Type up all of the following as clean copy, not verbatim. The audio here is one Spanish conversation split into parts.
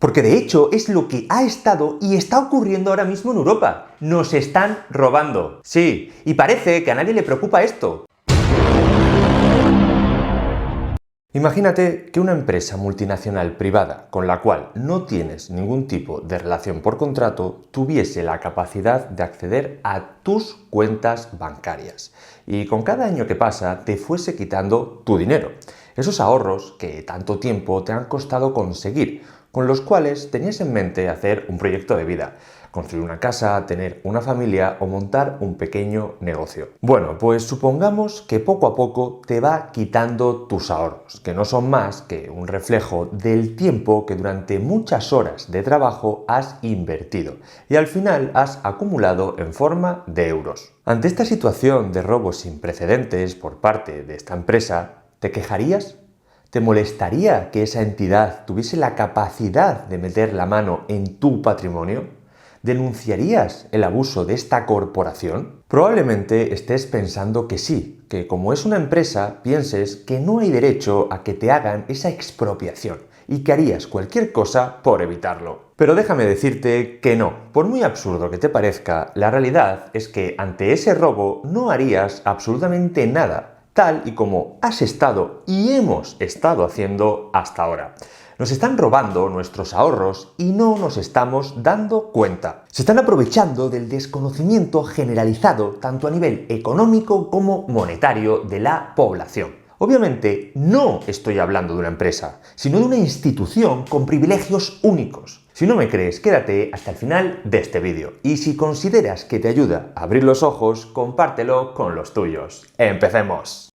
Porque de hecho es lo que ha estado y está ocurriendo ahora mismo en Europa. Nos están robando. Sí, y parece que a nadie le preocupa esto. Imagínate que una empresa multinacional privada con la cual no tienes ningún tipo de relación por contrato tuviese la capacidad de acceder a tus cuentas bancarias y con cada año que pasa te fuese quitando tu dinero, esos ahorros que tanto tiempo te han costado conseguir, con los cuales tenías en mente hacer un proyecto de vida, construir una casa, tener una familia o montar un pequeño negocio. Bueno, pues supongamos que poco a poco te va quitando tus ahorros, que no son más que un reflejo del tiempo que durante muchas horas de trabajo has invertido y al final has acumulado en forma de euros. Ante esta situación de robo sin precedentes por parte de esta empresa, ¿te quejarías? ¿Te molestaría que esa entidad tuviese la capacidad de meter la mano en tu patrimonio? ¿Denunciarías el abuso de esta corporación? Probablemente estés pensando que sí, que como es una empresa, pienses que no hay derecho a que te hagan esa expropiación y que harías cualquier cosa por evitarlo. Pero déjame decirte que no. Por muy absurdo que te parezca, la realidad es que ante ese robo no harías absolutamente nada, tal y como has estado y hemos estado haciendo hasta ahora. Nos están robando nuestros ahorros y no nos estamos dando cuenta. Se están aprovechando del desconocimiento generalizado tanto a nivel económico como monetario de la población. Obviamente no estoy hablando de una empresa, sino de una institución con privilegios únicos. Si no me crees, quédate hasta el final de este vídeo y si consideras que te ayuda a abrir los ojos, compártelo con los tuyos. ¡Empecemos!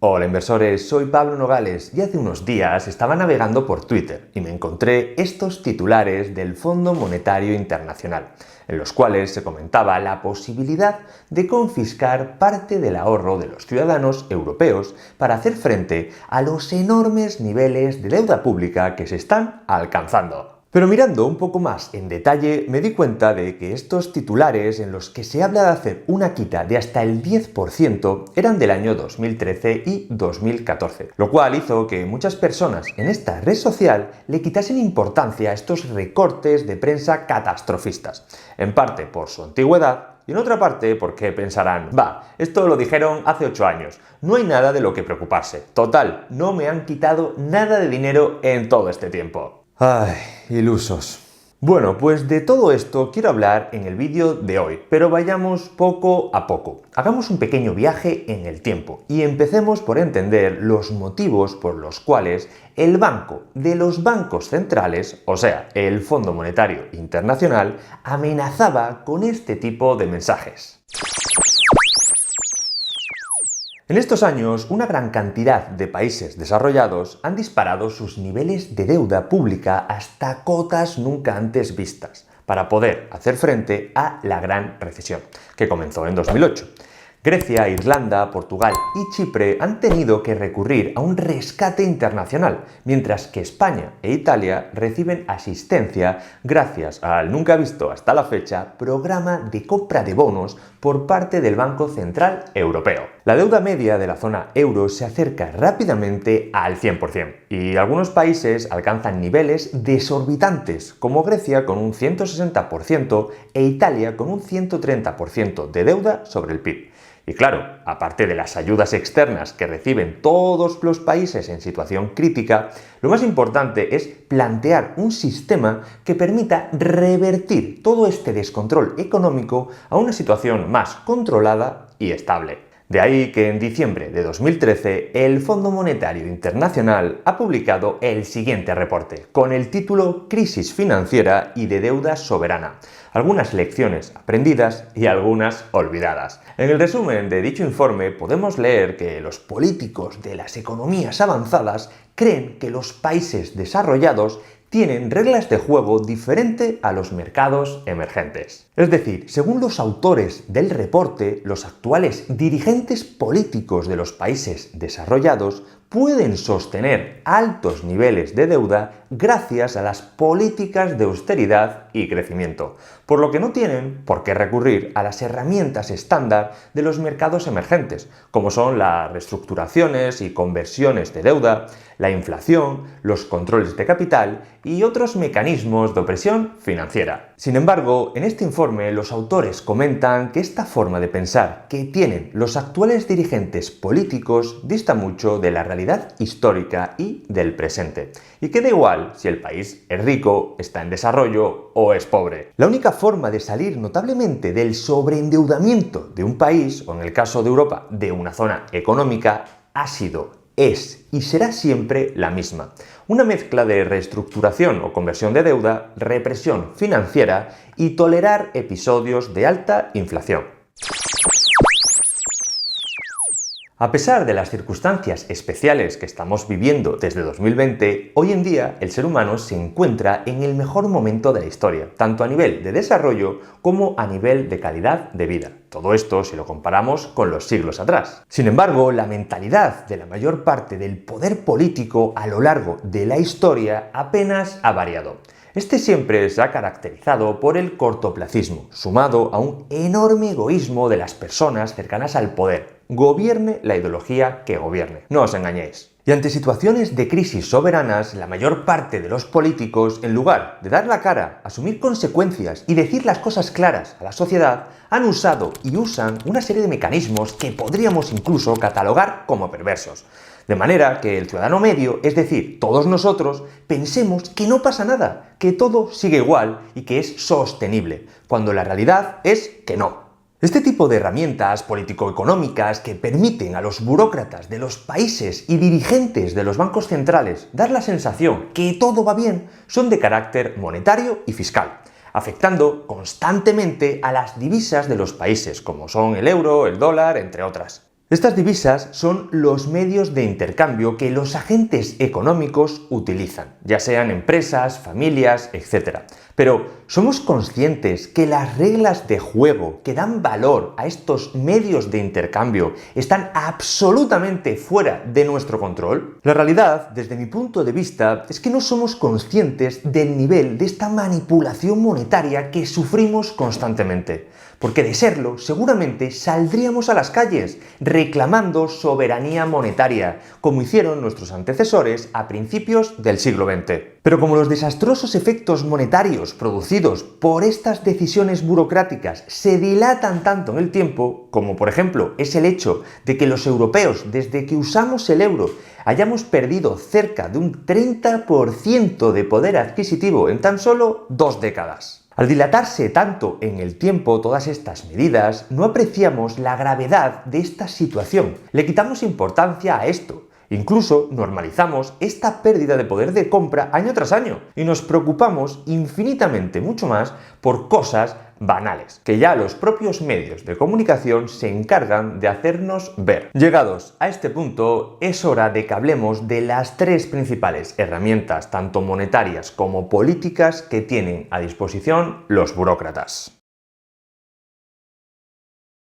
Hola inversores, soy Pablo Nogales y hace unos días estaba navegando por Twitter y me encontré estos titulares del Fondo Monetario Internacional, en los cuales se comentaba la posibilidad de confiscar parte del ahorro de los ciudadanos europeos para hacer frente a los enormes niveles de deuda pública que se están alcanzando. Pero mirando un poco más en detalle, me di cuenta de que estos titulares en los que se habla de hacer una quita de hasta el 10% eran del año 2013 y 2014, lo cual hizo que muchas personas en esta red social le quitasen importancia a estos recortes de prensa catastrofistas, en parte por su antigüedad y en otra parte porque pensarán, esto lo dijeron hace 8 años, no hay nada de lo que preocuparse, total, no me han quitado nada de dinero en todo este tiempo. ¡Ay, ilusos! Bueno, pues de todo esto quiero hablar en el vídeo de hoy, pero vayamos poco a poco. Hagamos un pequeño viaje en el tiempo y empecemos por entender los motivos por los cuales el Banco de los Bancos Centrales, o sea, el Fondo Monetario Internacional, amenazaba con este tipo de mensajes. En estos años, una gran cantidad de países desarrollados han disparado sus niveles de deuda pública hasta cotas nunca antes vistas, para poder hacer frente a la gran recesión, que comenzó en 2008. Grecia, Irlanda, Portugal y Chipre han tenido que recurrir a un rescate internacional, mientras que España e Italia reciben asistencia gracias al nunca visto hasta la fecha programa de compra de bonos por parte del Banco Central Europeo. La deuda media de la zona euro se acerca rápidamente al 100% y algunos países alcanzan niveles desorbitantes, como Grecia con un 160% e Italia con un 130% de deuda sobre el PIB. Y claro, aparte de las ayudas externas que reciben todos los países en situación crítica, lo más importante es plantear un sistema que permita revertir todo este descontrol económico a una situación más controlada y estable. De ahí que en diciembre de 2013 el Fondo Monetario Internacional ha publicado el siguiente reporte, con el título Crisis financiera y de deuda soberana. Algunas lecciones aprendidas y algunas olvidadas. En el resumen de dicho informe podemos leer que los políticos de las economías avanzadas creen que los países desarrollados tienen reglas de juego diferentes a los mercados emergentes. Es decir, según los autores del reporte, los actuales dirigentes políticos de los países desarrollados pueden sostener altos niveles de deuda gracias a las políticas de austeridad y crecimiento, por lo que no tienen por qué recurrir a las herramientas estándar de los mercados emergentes, como son las reestructuraciones y conversiones de deuda, la inflación, los controles de capital y otros mecanismos de opresión financiera. Sin embargo, en este informe los autores comentan que esta forma de pensar que tienen los actuales dirigentes políticos dista mucho de la realidad histórica y del presente, y que da igual si el país es rico, está en desarrollo o es pobre. La única forma de salir notablemente del sobreendeudamiento de un país, o en el caso de Europa, de una zona económica, ha sido, es y será siempre la misma. Una mezcla de reestructuración o conversión de deuda, represión financiera y tolerar episodios de alta inflación. A pesar de las circunstancias especiales que estamos viviendo desde 2020, hoy en día el ser humano se encuentra en el mejor momento de la historia, tanto a nivel de desarrollo como a nivel de calidad de vida. Todo esto si lo comparamos con los siglos atrás. Sin embargo, la mentalidad de la mayor parte del poder político a lo largo de la historia apenas ha variado. Este siempre se ha caracterizado por el cortoplacismo, sumado a un enorme egoísmo de las personas cercanas al poder, gobierne la ideología que gobierne. No os engañéis. Y ante situaciones de crisis soberanas, la mayor parte de los políticos, en lugar de dar la cara, asumir consecuencias y decir las cosas claras a la sociedad, han usado y usan una serie de mecanismos que podríamos incluso catalogar como perversos. De manera que el ciudadano medio, es decir, todos nosotros, pensemos que no pasa nada, que todo sigue igual y que es sostenible, cuando la realidad es que no. Este tipo de herramientas político-económicas que permiten a los burócratas de los países y dirigentes de los bancos centrales dar la sensación que todo va bien son de carácter monetario y fiscal, afectando constantemente a las divisas de los países, como son el euro, el dólar, entre otras. Estas divisas son los medios de intercambio que los agentes económicos utilizan, ya sean empresas, familias, etc. Pero ¿somos conscientes que las reglas de juego que dan valor a estos medios de intercambio están absolutamente fuera de nuestro control? La realidad, desde mi punto de vista, es que no somos conscientes del nivel de esta manipulación monetaria que sufrimos constantemente. Porque de serlo, seguramente saldríamos a las calles reclamando soberanía monetaria, como hicieron nuestros antecesores a principios del siglo XX. Pero como los desastrosos efectos monetarios producidos por estas decisiones burocráticas se dilatan tanto en el tiempo, como por ejemplo es el hecho de que los europeos, desde que usamos el euro, hayamos perdido cerca de un 30% de poder adquisitivo en tan solo 2 décadas. Al dilatarse tanto en el tiempo todas estas medidas, no apreciamos la gravedad de esta situación. Le quitamos importancia a esto. Incluso normalizamos esta pérdida de poder de compra año tras año y nos preocupamos infinitamente mucho más por cosas banales, que ya los propios medios de comunicación se encargan de hacernos ver. Llegados a este punto, es hora de que hablemos de las 3 principales herramientas, tanto monetarias como políticas, que tienen a disposición los burócratas.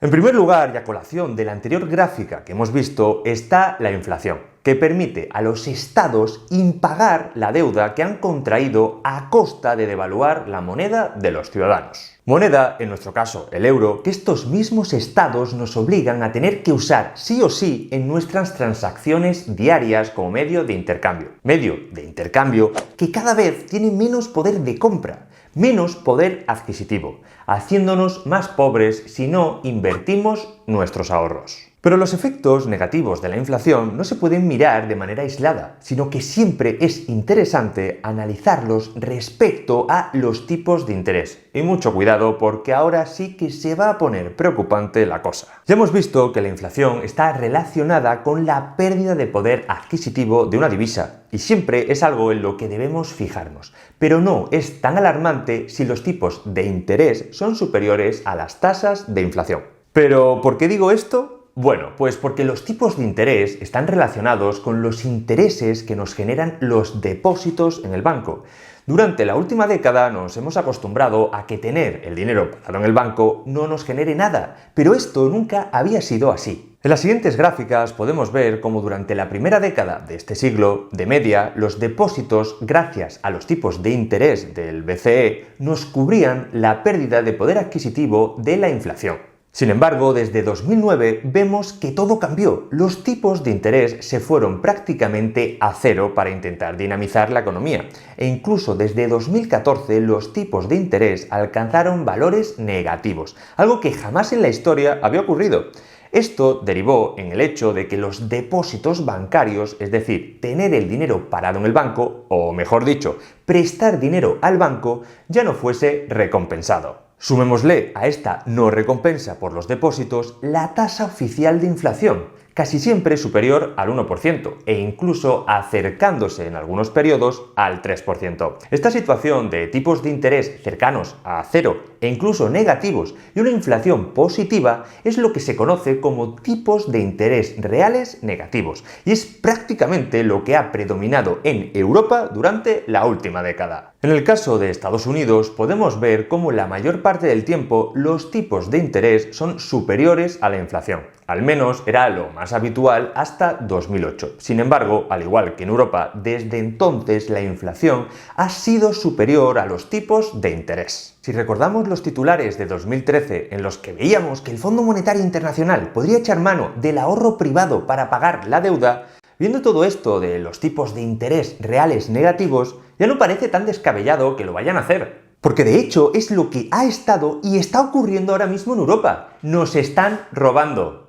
En primer lugar, y a colación de la anterior gráfica que hemos visto, está la inflación, que permite a los estados impagar la deuda que han contraído a costa de devaluar la moneda de los ciudadanos. Moneda, en nuestro caso el euro, que estos mismos estados nos obligan a tener que usar sí o sí en nuestras transacciones diarias como medio de intercambio. Medio de intercambio que cada vez tiene menos poder de compra, menos poder adquisitivo, haciéndonos más pobres si no invertimos nuestros ahorros. Pero los efectos negativos de la inflación no se pueden mirar de manera aislada, sino que siempre es interesante analizarlos respecto a los tipos de interés. Y mucho cuidado, porque ahora sí que se va a poner preocupante la cosa. Ya hemos visto que la inflación está relacionada con la pérdida de poder adquisitivo de una divisa, y siempre es algo en lo que debemos fijarnos. Pero no es tan alarmante si los tipos de interés son superiores a las tasas de inflación. ¿Pero por qué digo esto? Bueno, pues porque los tipos de interés están relacionados con los intereses que nos generan los depósitos en el banco. Durante la última década nos hemos acostumbrado a que tener el dinero parado en el banco no nos genere nada, pero esto nunca había sido así. En las siguientes gráficas podemos ver cómo durante la primera década de este siglo, de media, los depósitos, gracias a los tipos de interés del BCE, nos cubrían la pérdida de poder adquisitivo de la inflación. Sin embargo, desde 2009 vemos que todo cambió. Los tipos de interés se fueron prácticamente a cero para intentar dinamizar la economía. E incluso desde 2014 los tipos de interés alcanzaron valores negativos, algo que jamás en la historia había ocurrido. Esto derivó en el hecho de que los depósitos bancarios, es decir, tener el dinero parado en el banco, o mejor dicho, prestar dinero al banco, ya no fuese recompensado. Sumémosle a esta no recompensa por los depósitos la tasa oficial de inflación, casi siempre superior al 1% e incluso acercándose en algunos periodos al 3%. Esta situación de tipos de interés cercanos a cero e incluso negativos y una inflación positiva es lo que se conoce como tipos de interés reales negativos y es prácticamente lo que ha predominado en Europa durante la última década. En el caso de Estados Unidos podemos ver cómo la mayor parte del tiempo los tipos de interés son superiores a la inflación. Al menos era lo más habitual hasta 2008. Sin embargo, al igual que en Europa, desde entonces la inflación ha sido superior a los tipos de interés. Si recordamos los titulares de 2013 en los que veíamos que el Fondo Monetario Internacional podría echar mano del ahorro privado para pagar la deuda, viendo todo esto de los tipos de interés reales negativos, ya no parece tan descabellado que lo vayan a hacer. Porque de hecho es lo que ha estado y está ocurriendo ahora mismo en Europa. Nos están robando.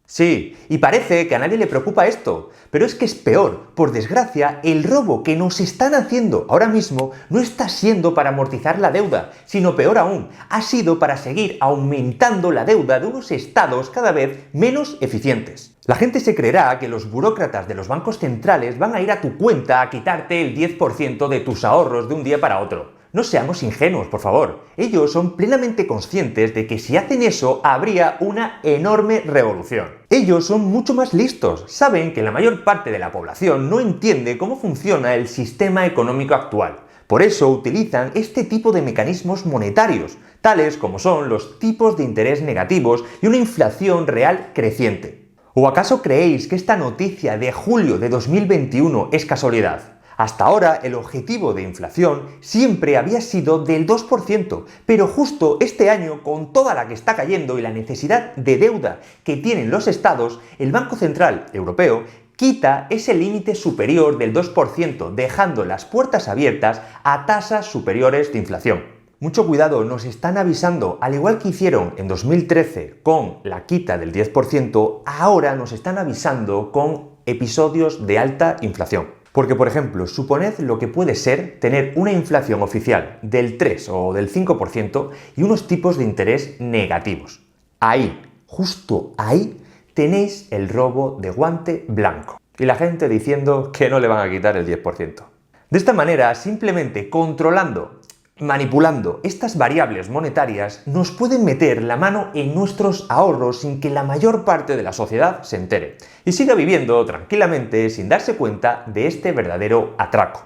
Sí, y parece que a nadie le preocupa esto, pero es que es peor. Por desgracia, el robo que nos están haciendo ahora mismo no está siendo para amortizar la deuda, sino peor aún, ha sido para seguir aumentando la deuda de unos estados cada vez menos eficientes. La gente se creerá que los burócratas de los bancos centrales van a ir a tu cuenta a quitarte el 10% de tus ahorros de un día para otro. No seamos ingenuos, por favor. Ellos son plenamente conscientes de que si hacen eso habría una enorme revolución. Ellos son mucho más listos. Saben que la mayor parte de la población no entiende cómo funciona el sistema económico actual. Por eso utilizan este tipo de mecanismos monetarios, tales como son los tipos de interés negativos y una inflación real creciente. ¿O acaso creéis que esta noticia de julio de 2021 es casualidad? Hasta ahora el objetivo de inflación siempre había sido del 2%, pero justo este año, con toda la que está cayendo y la necesidad de deuda que tienen los estados, el Banco Central Europeo quita ese límite superior del 2%, dejando las puertas abiertas a tasas superiores de inflación. Mucho cuidado, nos están avisando, al igual que hicieron en 2013 con la quita del 10%, ahora nos están avisando con episodios de alta inflación. Porque, por ejemplo, suponed lo que puede ser tener una inflación oficial del 3 o del 5% y unos tipos de interés negativos. Ahí, justo ahí, tenéis el robo de guante blanco. Y la gente diciendo que no le van a quitar el 10%. De esta manera, simplemente controlando, manipulando estas variables monetarias, nos pueden meter la mano en nuestros ahorros sin que la mayor parte de la sociedad se entere y siga viviendo tranquilamente sin darse cuenta de este verdadero atraco.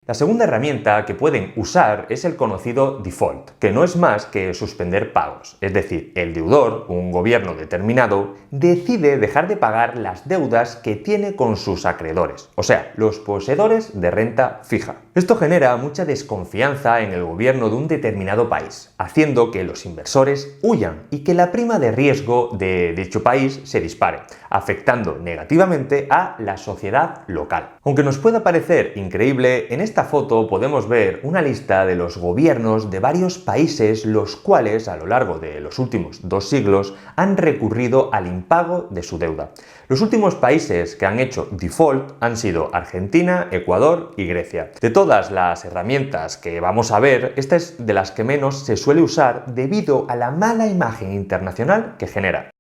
La segunda herramienta que pueden usar es el conocido default, que no es más que suspender pagos. Es decir, el deudor, un gobierno determinado, decide dejar de pagar las deudas que tiene con sus acreedores, o sea, los poseedores de renta fija. Esto genera mucha desconfianza en el gobierno de un determinado país, haciendo que los inversores huyan y que la prima de riesgo de dicho país se dispare, afectando negativamente a la sociedad local. Aunque nos pueda parecer increíble, en esta foto podemos ver una lista de los gobiernos de varios países los cuales a lo largo de los últimos 2 siglos han recurrido al impago de su deuda. Los últimos países que han hecho default han sido Argentina, Ecuador y Grecia. De todas las herramientas que vamos a ver, esta es de las que menos se suele usar debido a la mala imagen internacional que genera.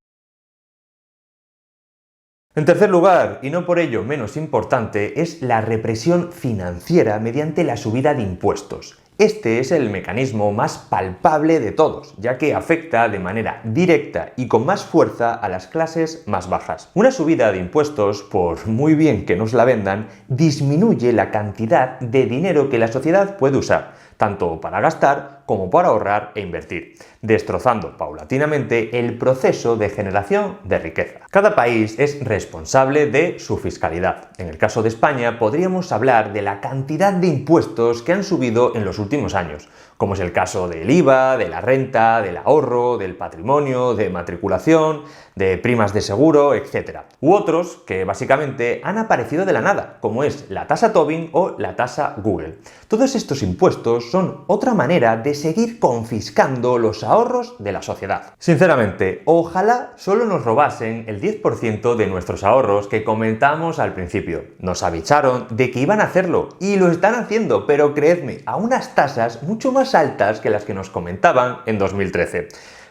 En tercer lugar, y no por ello menos importante, es la represión financiera mediante la subida de impuestos. Este es el mecanismo más palpable de todos, ya que afecta de manera directa y con más fuerza a las clases más bajas. Una subida de impuestos, por muy bien que nos la vendan, disminuye la cantidad de dinero que la sociedad puede usar, tanto para gastar como para ahorrar e invertir, destrozando paulatinamente el proceso de generación de riqueza. Cada país es responsable de su fiscalidad. En el caso de España podríamos hablar de la cantidad de impuestos que han subido en los últimos años, como es el caso del IVA, de la renta, del ahorro, del patrimonio, de matriculación, de primas de seguro, etc. U otros que básicamente han aparecido de la nada, como es la tasa Tobin o la tasa Google. Todos estos impuestos son otra manera de seguir confiscando los ahorros de la sociedad. Sinceramente, ojalá solo nos robasen el 10% de nuestros ahorros que comentamos al principio. Nos avisaron de que iban a hacerlo y lo están haciendo, pero creedme, a unas tasas mucho más altas que las que nos comentaban en 2013.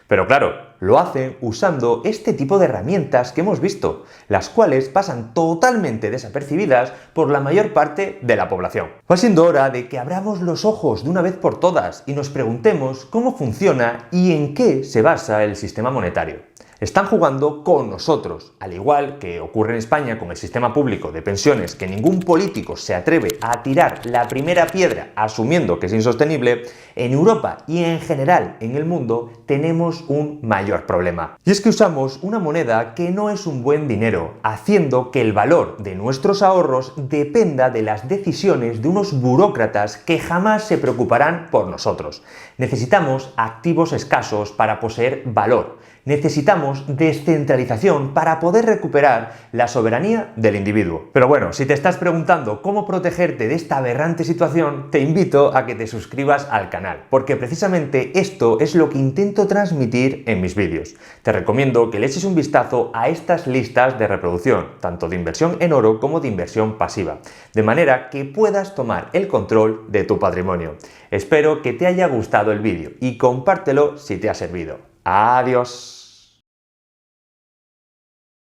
Pero claro, lo hacen usando este tipo de herramientas que hemos visto, las cuales pasan totalmente desapercibidas por la mayor parte de la población. Va siendo hora de que abramos los ojos de una vez por todas y nos preguntemos cómo funciona y en qué se basa el sistema monetario. Están jugando con nosotros, al igual que ocurre en España con el sistema público de pensiones, que ningún político se atreve a tirar la primera piedra asumiendo que es insostenible. En Europa y en general en el mundo tenemos un mayor problema. Y es que usamos una moneda que no es un buen dinero, haciendo que el valor de nuestros ahorros dependa de las decisiones de unos burócratas que jamás se preocuparán por nosotros. Necesitamos activos escasos para poseer valor. Necesitamos descentralización para poder recuperar la soberanía del individuo. Pero bueno, si te estás preguntando cómo protegerte de esta aberrante situación, te invito a que te suscribas al canal, porque precisamente esto es lo que intento transmitir en mis vídeos. Te recomiendo que le eches un vistazo a estas listas de reproducción, tanto de inversión en oro como de inversión pasiva, de manera que puedas tomar el control de tu patrimonio. Espero que te haya gustado el vídeo y compártelo si te ha servido. Adiós.